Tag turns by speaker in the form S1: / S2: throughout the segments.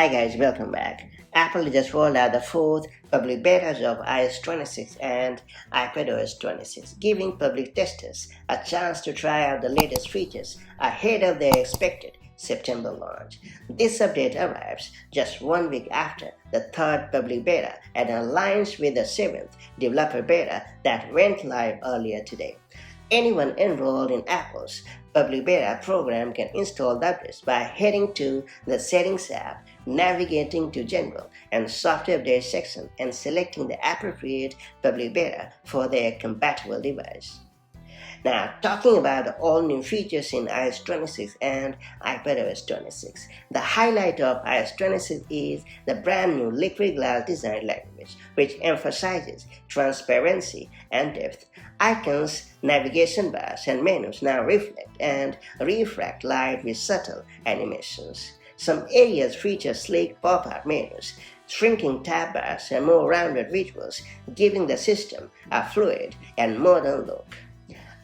S1: Hi guys, welcome back. Apple just rolled out the fourth public betas of iOS 26 and iPadOS 26, giving public testers a chance to try out the latest features ahead of their expected September launch. This update arrives just 1 week after the third public beta and aligns with the seventh developer beta that went live earlier today. Anyone enrolled in Apple's public beta program can install the updates by heading to the Settings app, navigating to General and Software Update section, and selecting the appropriate public beta for their compatible device. Now, talking about the all-new features in iOS 26 and iPadOS 26, the highlight of iOS 26 is the brand new liquid glass design language, which emphasizes transparency and depth. Icons, navigation bars, and menus now reflect and refract light with subtle animations. Some areas feature sleek pop-up menus, shrinking tab bars, and more rounded visuals, giving the system a fluid and modern look.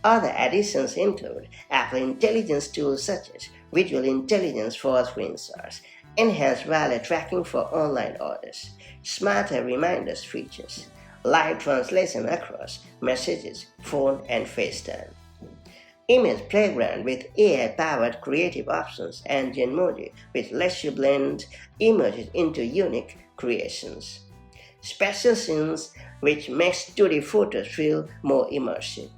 S1: Other additions include Apple Intelligence tools such as Visual Intelligence for screenshots, enhanced wallet tracking for online orders, smarter reminders features, live translation across messages, phone, and FaceTime, Image Playground with AI-powered creative options, and Genmoji, which lets you blend images into unique creations, Special Scenes, which makes 2D photos feel more immersive,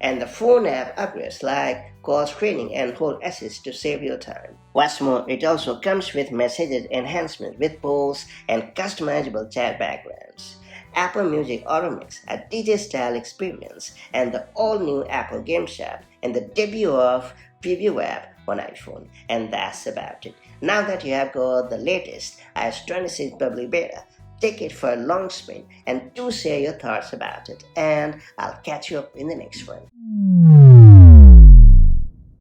S1: and the phone app upgrades like call screening and hold assist to save your time. What's more, it also comes with messages enhancements with polls and customizable chat backgrounds, Apple Music Automix, a DJ-style experience, and the all-new Apple Game Shop, and the debut of Preview app on iPhone. And that's about it. Now that you have got the latest iOS 26 public beta, take it for a long spin and do share your thoughts about it. And I'll catch you up in the next one.